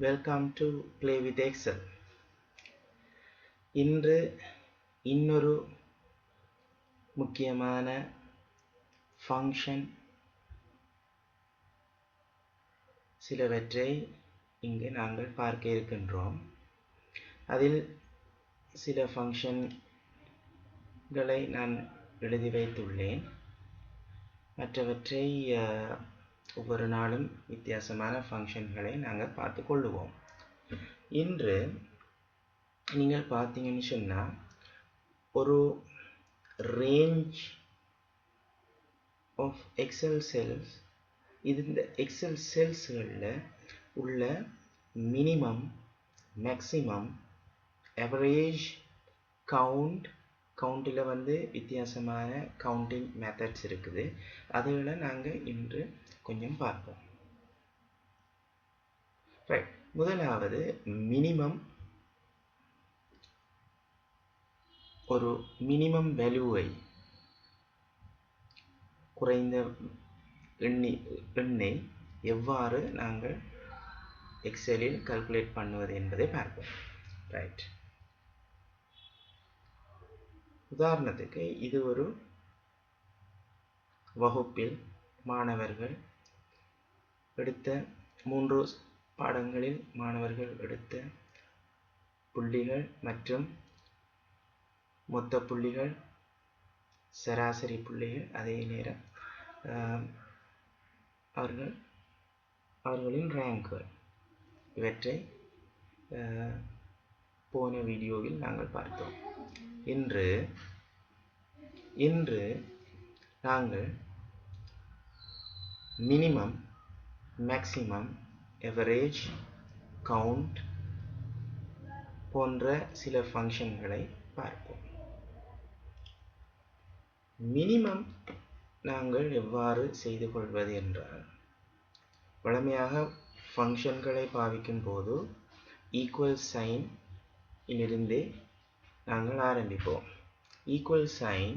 Welcome to Play with Excel. இன்று இன்னொரு முக்கியமான ஃபங்க்ஷன் சிலவற்றை இங்கு நாங்கள் பார்க்க இருக்கின்றோம். அதில் சில ஃபங்க்ஷன்களை நான் எழுதி வைத்துள்ளேன். மற்றவற்றை ஒவ்வொரு நாளும் வித்தியாசமான ஃபங்க்ஷன்களை நாங்கள் பார்த்து கொள்ளுவோம். இன்று நீங்கள் பார்த்தீங்கன்னு சொன்னால் ஒரு ரேஞ்ச் ஆஃப் எக்ஸல் செல்ஸ், இந்த எக்ஸல் செல்ஸ்களில் உள்ள மினிமம், மேக்ஸிமம், அவரேஜ், கவுண்டில் வித்தியாசமான கவுண்டிங் மெத்தட்ஸ் இருக்குது. அதில் நாங்கள் இன்று கொஞ்சம் பார்ப்போம். ரைட், முதலாவது மினிமம். ஒரு மினிமம் வேல்யூவை, குறைந்த எண்ணை எவ்வாறு நாங்கள் எக்ஸலில் கால்குலேட் பண்ணுவது என்பதை பார்ப்போம். ரைட், உதாரணத்துக்கு இது ஒரு வகுப்பில் மாணவர்கள் எடுத்த 3 பாடங்களில் மாணவர்கள் எடுத்த புள்ளிகள் மற்றும் மொத்த புள்ளிகள், சராசரி புள்ளிகள், அதே நேரம் அவர்களின் ரேங்குகள், இவற்றை போன வீடியோவில் நாங்கள் பார்த்தோம். இன்று நாங்கள் மினிமம், மேக்ஸிமம், அவரேஜ், கவுண்ட் போன்ற சில ஃபங்க்ஷன்களை பார்ப்போம். மினிமம் நாங்கள் எவ்வாறு செய்து கொள்வது என்றால், வழமையாக ஃபங்க்ஷன்களை பாவிக்கும் போது ஈக்குவல் சைன் இலிருந்தே நாங்கள் ஆரம்பிப்போம். ஈக்குவல் சைன்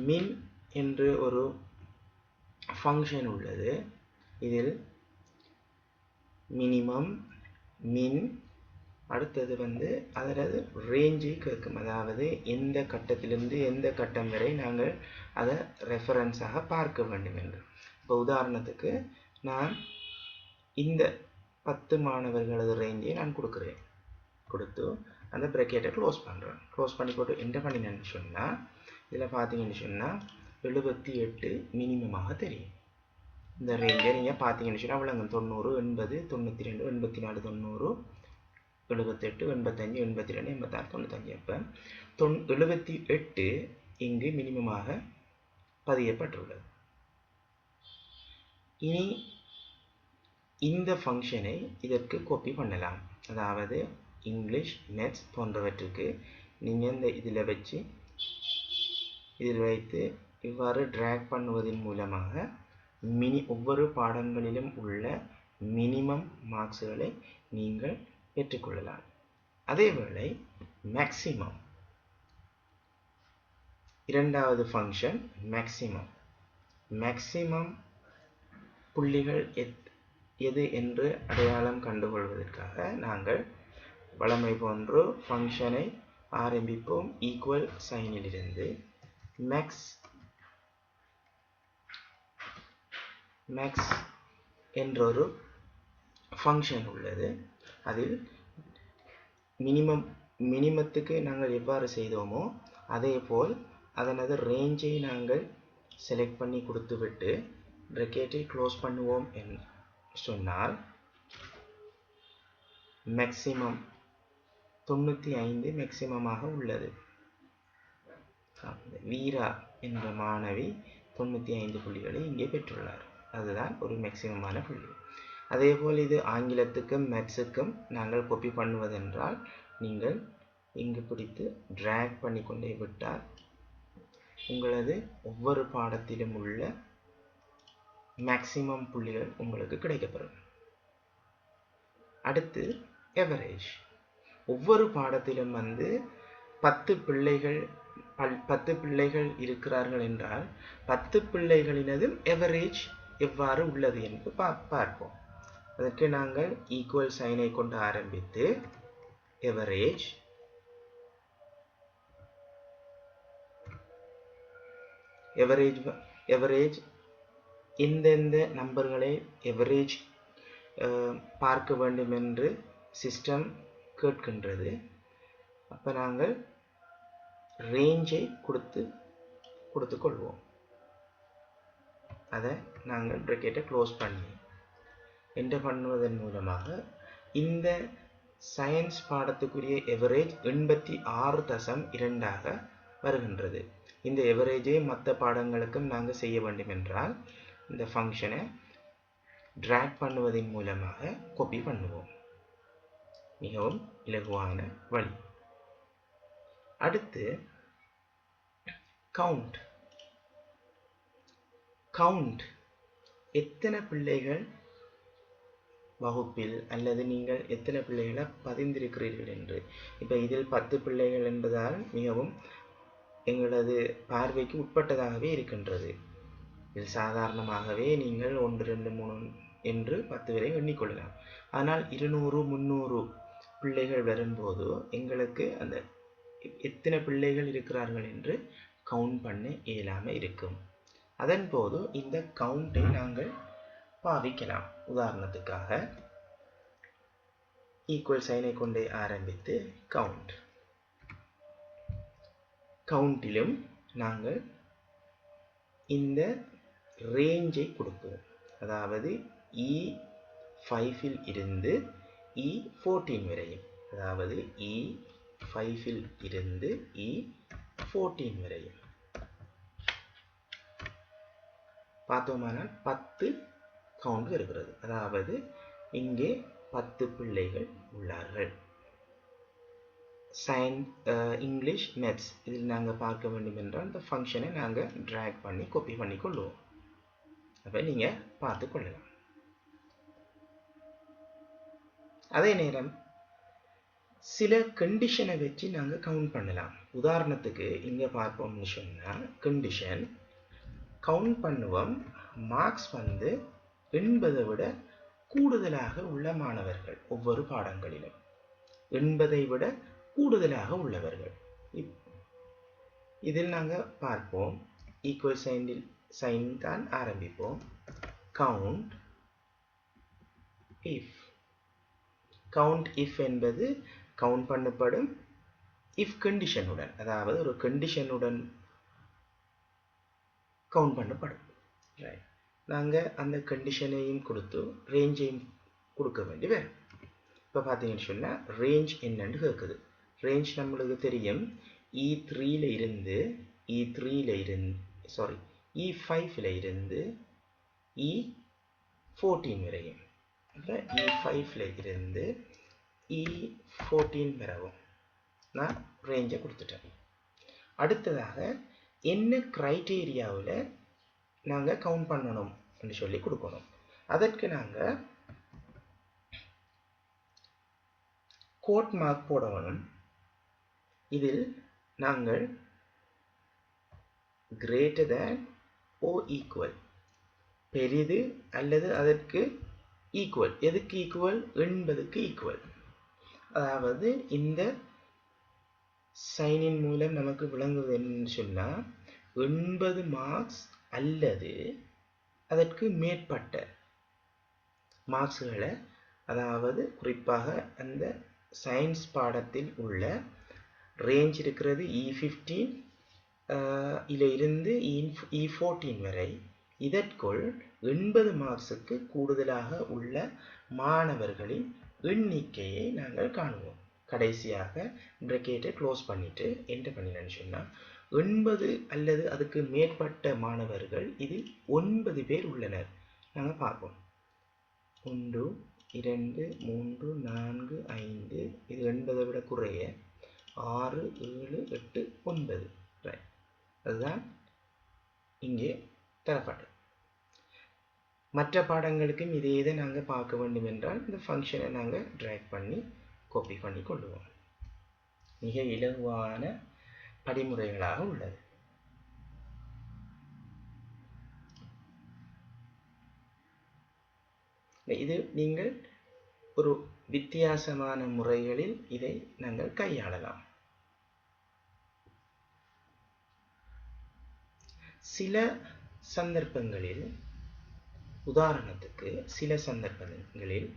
மின் என்று ஒரு ஃபங்க்ஷன் உள்ளது. இதில் மினிமம், மின், அடுத்தது அதனது ரேஞ்சை கேட்கும். அதாவது எந்த கட்டத்திலிருந்து எந்த கட்டம் வரை நாங்கள் அதை ரெஃபரன்ஸாக பார்க்க வேண்டும் என்று. இப்போ உதாரணத்துக்கு நான் இந்த 10 மாணவர்களது ரேஞ்சை நான் கொடுக்குறேன். கொடுத்து அந்த ப்ராக்கெட்டை க்ளோஸ் பண்ணுறேன். க்ளோஸ் பண்ணி போட்டு என்ன பண்ணினேன்னு சொன்னால், இதில் பார்த்தீங்கன்னு சொன்னால் 78 மினிமமாக தெரியும். இந்த ரேஞ்சை நீங்கள் பார்த்தீங்கன்னு சொன்னால் அவ்வளோங்க 90, 80, 92, 84, 90, 78, 85, 82, 86, 95. அப்போ 78 இங்கு மினிமமாக பதியப்பட்டுள்ளது. இனி இந்த ஃபங்க்ஷனை இதற்கு காப்பி பண்ணலாம். அதாவது இங்கிலீஷ், மேத்ஸ் போன்றவற்றுக்கு நீங்கள் இந்த இதில் வைத்து இவ்வாறு ட்ராக் பண்ணுவதன் மூலமாக ஒவ்வொரு பாடங்களிலும் உள்ள மினிமம் மார்க்ஸ்களை நீங்கள் பெற்றுக்கொள்ளலாம். அதேவேளை மேக்ஸிமம், இரண்டாவது ஃபங்க்ஷன் மேக்ஸிமம். மேக்ஸிமம் புள்ளிகள் எது என்று அடையாளம் கண்டுகொள்வதற்காக நாங்கள் வழமை போன்று ஃபங்க்ஷனை ஆரம்பிப்போம். ஈக்குவல் சைனிலிருந்து மேக்ஸ் என்றொரு ஃபங்க்ஷன் உள்ளது. அதில் மினிமத்துக்கு நாங்கள் எவ்வாறு செய்தோமோ அதே போல் அதனது ரேஞ்சை நாங்கள் செலக்ட் பண்ணி கொடுத்துவிட்டு ப்ராக்கெட்டை க்ளோஸ் பண்ணுவோம் என்று சொன்னால் மேக்ஸிமம் 95 மேக்ஸிமமாக உள்ளது. வீரா என்ற மாணவி 95 புள்ளிகளை இங்கே பெற்றுள்ளார். அதுதான் ஒரு மேக்ஸிமமான புள்ளி. அதேபோல் இது ஆங்கிலத்துக்கும் மேத்ஸுக்கும் நாங்கள் காப்பி பண்ணுவதென்றால் நீங்கள் இங்கு பிடித்து ட்ராக் பண்ணி கொண்டே விட்டால் உங்களது ஒவ்வொரு பாடத்திலும் உள்ள மேக்ஸிமம் புள்ளிகள் உங்களுக்கு கிடைக்கப்பெறும். அடுத்து எவரேஜ். ஒவ்வொரு பாடத்திலும் 10 பிள்ளைகள் இருக்கிறார்கள் என்றால் 10 பிள்ளைகளினதும் எவரேஜ் எவ்வாறு உள்ளது என்று பார்ப்போம். அதற்கு நாங்கள் ஈக்குவல் சைனை கொண்டு ஆரம்பித்து எவரேஜ் எவரேஜ் எந்தெந்த நம்பர்களை எவரேஜ் பார்க்க வேண்டும் என்று சிஸ்டம் கேட்கின்றது. அப்போ நாங்கள் ரேஞ்சை கொடுத்து கொள்வோம். அதை நாங்கள் ப்ராக்கெட்டை க்ளோஸ் பண்ணி என்டர் பண்ணுவதன் மூலமாக இந்த சயின்ஸ் பாடத்துக்குரிய எவரேஜ் 86.2 வருகின்றது. இந்த எவரேஜை மற்ற பாடங்களுக்கும் நாங்கள் செய்ய வேண்டும் என்றால் இந்த ஃபங்க்ஷனை டிராக் பண்ணுவதன் மூலமாக காப்பி பண்ணுவோம். மிகவும் இலகுவான வழி. அடுத்து கவுண்ட் எத்தனை பிள்ளைகள் வகுப்பில் அல்லது நீங்கள் எத்தனை பிள்ளைகளை பதிந்திருக்கிறீர்கள் என்று. இப்போ இதில் 10 பிள்ளைகள் என்பதால் மிகவும் எங்களது பார்வைக்கு உட்பட்டதாகவே இருக்கின்றது. இதில் சாதாரணமாகவே நீங்கள் 1 2 3 என்று 10 வரை எண்ணிக்கொள்ளலாம். ஆனால் 200 300 பிள்ளைகள் வரும்போது எங்களுக்கு அந்த எத்தனை பிள்ளைகள் இருக்கிறார்கள் என்று கவுண்ட் பண்ண இயலாமல் இருக்கும். அதன் போது இந்த கவுண்டை நாங்கள் பாவிக்கலாம். உதாரணத்துக்காக ஈக்குவல் சைனை கொண்டே ஆரம்பித்து கவுண்டிலும் நாங்கள் இந்த ரேஞ்சை கொடுப்போம். அதாவது E5 இருந்து E14 வரையும், அதாவது E5 இருந்து E14 வரையும் பார்த்தோமானால் 10 கவுண்ட் இருக்கிறது. அதாவது இங்கே 10 பிள்ளைகள் உள்ளார்கள். இங்கிலீஷ் மேத்ஸ் இதில் நாங்கள் பார்க்க வேண்டும் என்றால் இந்த ஃபங்க்ஷனை நாங்கள் ட்ராக் பண்ணி காப்பி பண்ணி கொள்வோம். அப்போ நீங்கள் பார்த்து கொள்ளலாம். அதே நேரம் சில கண்டிஷனை வச்சு நாங்கள் கவுண்ட் பண்ணலாம். உதாரணத்துக்கு இங்கே பார்ப்போம்னு சொன்னால் கண்டிஷன் கவுண்ட் பண்ணுவோம். மார்க்ஸ் 80 விட கூடுதலாக உள்ள மாணவர்கள் ஒவ்வொரு பாடங்களிலும் 80 விட கூடுதலாக உள்ளவர்கள். இதில் நாங்கள் பார்ப்போம். ஈக்குவல் சைன் தான் ஆரம்பிப்போம். கவுண்ட் இஃப் என்பது கவுண்ட் பண்ணப்படும் இஃப் கண்டிஷனுடன், அதாவது ஒரு கண்டிஷனுடன் கவுண்ட் பண்ணப்படும். ரைட், நாங்கள் அந்த கண்டிஷனையும் கொடுத்து ரேஞ்சையும் கொடுக்க வேண்டி வரும். இப்போ பார்த்தீங்கன்னு சொன்னால் ரேஞ்ச் என்னன்னு கேட்குது. ரேஞ்ச் நம்மளுக்கு தெரியும். E5 இருந்து E14 வரையும். இப்போ E5 இருந்து E14 வரவும் நான் ரேஞ்சை கொடுத்துட்டேன். அடுத்ததாக என்ன கிரைட்டீரியாவில் நாங்கள் கவுண்ட் பண்ணணும் என்று சொல்லி கொடுக்கணும். அதற்கு நாங்கள் கோட் மார்க் போடணும். இதில் நாங்கள் கிரேட்டர் தேன் ஓ ஈக்குவல், பெரிது அல்லது அதற்கு ஈக்குவல். எதுக்கு ஈக்குவல்? 80க்கு ஈக்குவல். அதாவது இந்த சைனின் மூலம் நமக்கு விளங்குவது என்னன்னு சொன்னால் 80 மார்க்ஸ் அல்லது அதற்கு மேற்பட்ட மார்க்ஸ்களை, அதாவது குறிப்பாக அந்த சயின்ஸ் பாடத்தில் உள்ள ரேஞ்ச் இருக்கிறது E15 இருந்து E14 வரை. இதற்குள் 80 மார்க்ஸுக்கு கூடுதலாக உள்ள மாணவர்களின் எண்ணிக்கையை நாங்கள் காணுவோம். கடைசியாக பிரக்கெட்டை க்ளோஸ் பண்ணிட்டு என்டர் பண்ணினேன்னு சொன்னால் 80 அல்லது அதுக்கு மேற்பட்ட மாணவர்கள் இதில் 9 பேர் உள்ளனர். நாங்கள் பார்ப்போம். 1 2 3 4 5, இது 80 விட குறைய 6 7 8 9. ரைட், அதுதான் இங்கே தரப்பட்டது. மற்ற பாடங்களுக்கும் இதே இதை நாங்கள் பார்க்க வேண்டும் என்றால் இந்த ஃபங்க்ஷனை நாங்கள் ட்ராக் பண்ணி காப்பி பண்ணி கொள்ளுவோம். மிக இலகுவான படிமுறைகளாக உள்ளது. இது நீங்கள் ஒரு வித்தியாசமான முறைகளில் இதை நாங்கள் கையாளலாம். சில சந்தர்ப்பங்களில், உதாரணத்துக்கு சில சந்தர்ப்பங்களில்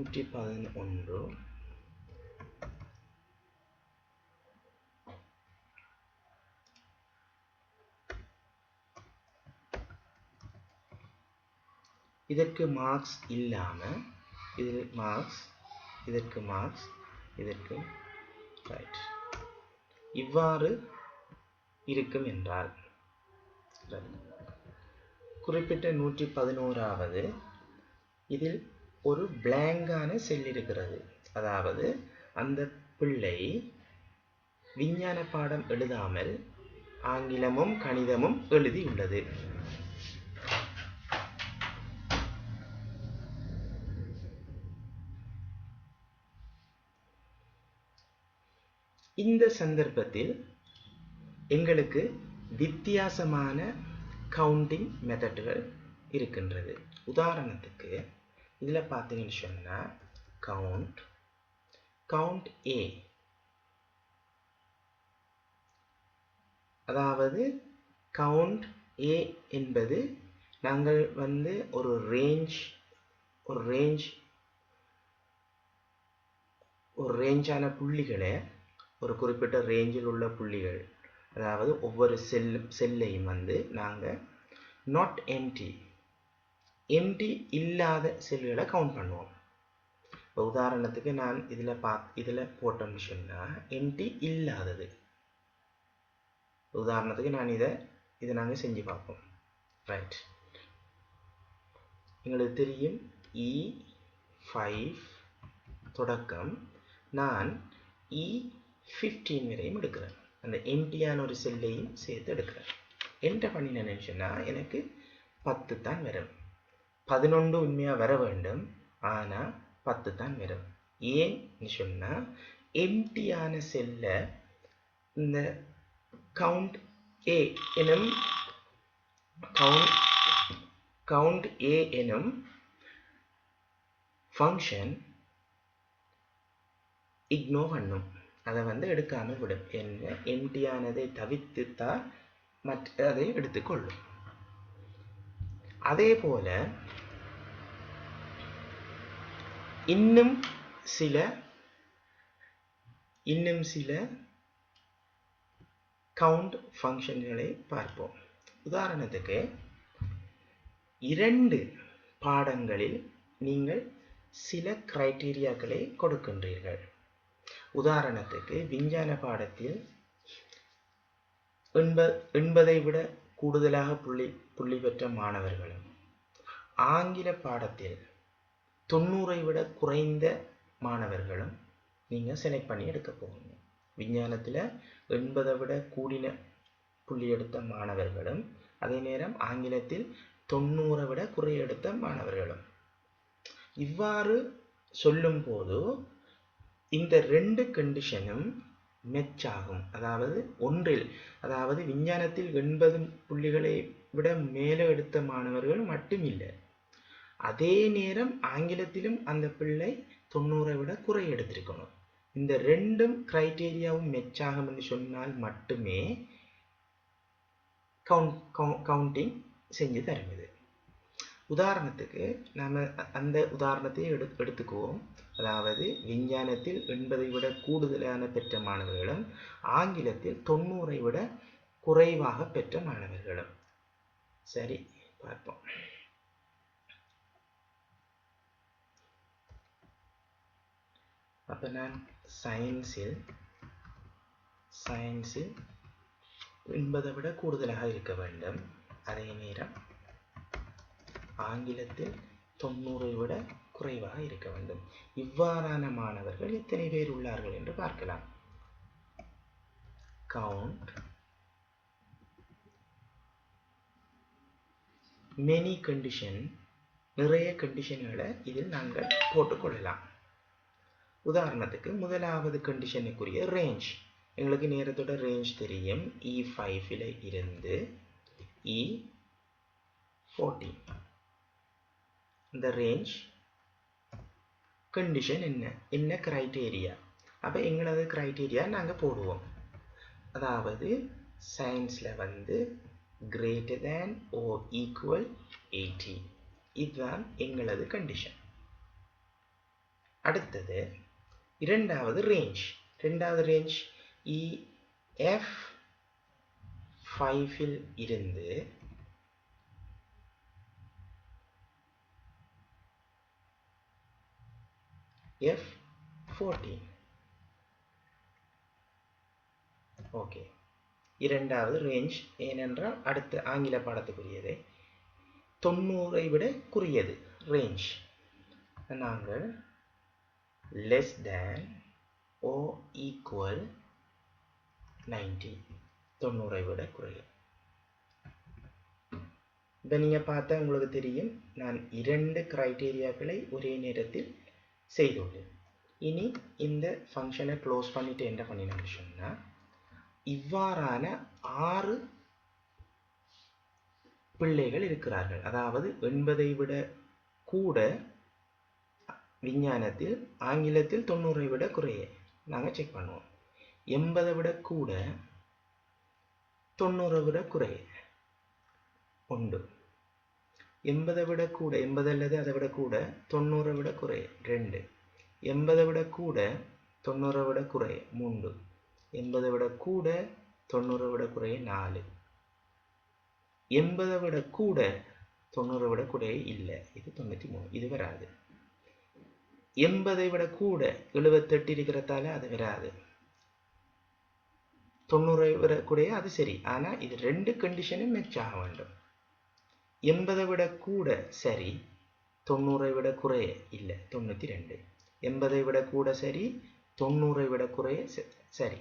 111 இதற்கு மார்க்ஸ் இல்லாம, இதில் மார்க்ஸ், இதற்கு மார்க்ஸ், இதற்கு ரைட், இவ்வாறு இருக்கும் என்றால், குறிப்பிட்ட 111வது இதில் ஒரு பிளாங்கான செல் இருக்கிறது. அதாவது அந்த பிள்ளை விஞ்ஞான பாடம் எழுதாமல் ஆங்கிலமும் கணிதமும் எழுதியுள்ளது. இந்த சந்தர்ப்பத்தில் எங்களுக்கு வித்தியாசமான கவுண்டிங் மெத்தட்கள் இருக்கின்றது. உதாரணத்துக்கு இதில் பார்த்தீங்கன்னு சொன்னால் கவுண்ட் ஏ, அதாவது கவுண்ட் ஏ என்பது நாங்கள் ஒரு ரேஞ்சான புள்ளிகளை, ஒரு குறிப்பிட்ட ரேஞ்சில் உள்ள புள்ளிகள், அதாவது ஒவ்வொரு செல்லையும் நாங்கள் நாட் எம்டி இல்லாத செல்களை கவுண்ட் பண்ணுவோம். இப்போ உதாரணத்துக்கு நான் இதில் போட்டோம்னு சொன்னால் எம்டி இல்லாதது. உதாரணத்துக்கு நான் இதை நாங்கள் செஞ்சு பார்ப்போம். ரைட், எங்களுக்கு தெரியும் E5 தொடக்கம் நான் E15 வரையும் எடுக்கிறேன். அந்த எம்டியான ஒரு செல்லையும் சேர்த்து எடுக்கிறேன். என்ன பண்ணினேன்னு சொன்னால் எனக்கு 10 தான் வரும். 11 உண்மையாக வர வேண்டும், ஆனால் 10 தான் வரும். ஏன்னு சொன்னால் எம்டியான செல்லை இந்த கவுண்ட் ஏ எனும் ஃபங்க்ஷன் இக்னோர் பண்ணும், அதை எடுக்காமல் விடும். என்ன எம்டியானதை தவிர்த்துத்தான் மற்றதை எடுத்துக்கொள்ளும். அதே போல இன்னும் சில கவுண்ட் ஃபங்க்ஷன்களை பார்ப்போம். உதாரணத்துக்கு 2 பாடங்களில் நீங்கள் சில கிரைட்டீரியாக்களை கொடுக்கின்றீர்கள். உதாரணத்துக்கு விஞ்ஞான பாடத்தில் 80 விட கூடுதலாக புள்ளி பெற்ற மாணவர்களும், ஆங்கில பாடத்தில் 90 விட குறைந்த மாணவர்களும் நீங்கள் செலக்ட் பண்ணி எடுக்க போகிறீங்க. விஞ்ஞானத்தில் 80 விட கூடின புள்ளி எடுத்த மாணவர்களும், அதே நேரம் ஆங்கிலத்தில் 90 விட குறைய எடுத்த மாணவர்களும். இவ்வாறு சொல்லும் போது இந்த 2 கண்டிஷனும் மெச் ஆகும். அதாவது விஞ்ஞானத்தில் 80 புள்ளிகளை விட மேலே எடுத்த மாணவர்கள் மட்டும் இல்லை, அதே நேரம் ஆங்கிலத்திலும் அந்த பிள்ளை 90 விட குறை எடுத்திருக்கணும். இந்த 2 கிரைட்டீரியாவும் மெச் ஆகும் என்று சொன்னால் மட்டுமே கவுண்டிங் செஞ்சு தருவது. உதாரணத்துக்கு நாம் அந்த உதாரணத்தை எடுத்துக்குவோம். அதாவது விஞ்ஞானத்தில் 80 விட கூடுதலான பெற்ற மாணவர்களும், ஆங்கிலத்தில் 90 விட குறைவாக பெற்ற மாணவர்களும். சரி, பார்ப்போம். அப்போ நான் சயின்ஸில் 80 விட கூடுதலாக இருக்க வேண்டும், அதே நேரம் ஆங்கிலத்தில் 90 விட குறைவாக இருக்க வேண்டும். இவ்வாறான மாணவர்கள் எத்தனை பேர் உள்ளார்கள் என்று பார்க்கலாம். கவுண்ட் மெனி கண்டிஷன், நிறைய கண்டிஷன்களை இதில் நாங்கள் போட்டுக்கொள்ளலாம். உதாரணத்துக்கு முதலாவது கண்டிஷனுக்குரிய ரேஞ்ச், எங்களுக்கு நேரத்தோட ரேஞ்ச் தெரியும். E5 இருந்து E14. இந்த ரேஞ்ச் கண்டிஷன் என்ன கிரைட்டீரியா. அப்போ எங்களது கிரைட்டீரியா நாங்கள் போடுவோம். அதாவது சயின்ஸில் வந்து greater than or equal 80. இதுதான் எங்களது கண்டிஷன். அடுத்தது இரண்டாவது ரேஞ்ச். F5 இருந்து F14. ஓகே, இரண்டாவது ரேஞ்ச். ஏனென்றால் அடுத்த ஆங்கில பாடத்துக்குரியது 90 விட குறையது ரேஞ்ச். நாங்கள் less than or equal 90, 90 விட குறையும். இப்போ நீங்கள் பார்த்தா உங்களுக்கு தெரியும், நான் 2 கிரைட்டீரியாக்களை ஒரே நேரத்தில் செய்துள்ளேன். இனி இந்த ஃபங்க்ஷனை க்ளோஸ் பண்ணிட்டு என்ன பண்ணினோம்னு சொன்னால், இவ்வாறான 6 பிள்ளைகள் இருக்கிறார்கள். அதாவது 80 விட கூட விஞ்ஞானத்தில், ஆங்கிலத்தில் 90 விட குறைய நாங்கள் செக் பண்ணுவோம். 80 விட கூட 90 விட குறைய உண்டு. 80 விட கூட, 80 அல்லது அதை விட கூட 90 விட குறைய 2. 80 விட கூட 90 விட குறைய 3. 80 விட கூட 90 விட குறைய 4. 80 விட கூட 90 விட குறைய இல்லை, இது 93, இது வராது. 80 விட கூட 78 இருக்கிறதால அது வராது. 90 விட கூட அது சரி, ஆனால் இது 2 கண்டிஷனும் மேட்ச் ஆக வேண்டும். 80 விட கூட சரி, 90 விட குறைய இல்லை, 92. 80 விட கூட சரி, 90 விட குறைய சரி,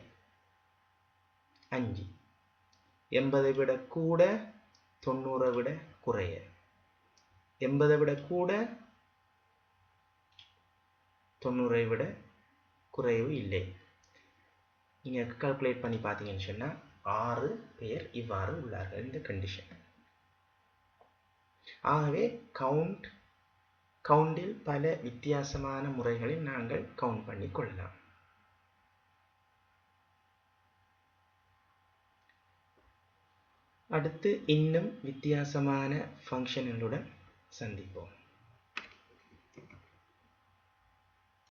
5. 80 விட கூட 90 விட குறைய, 80 விட கூட 90 விட குறைவு இல்லை. நீங்கள் கால்குலேட் பண்ணி பார்த்தீங்கன்னு சொன்னால் 6 பேர் இவ்வாறு உள்ளார்கள் இந்த கண்டிஷன். ஆகவே கவுண்டில் பல வித்தியாசமான முறைகளில் நாங்கள் கவுண்ட் பண்ணி கொள்ளலாம். அடுத்து இன்னும் வித்தியாசமான ஃபங்க்ஷன்களுடன் சந்திப்போம்.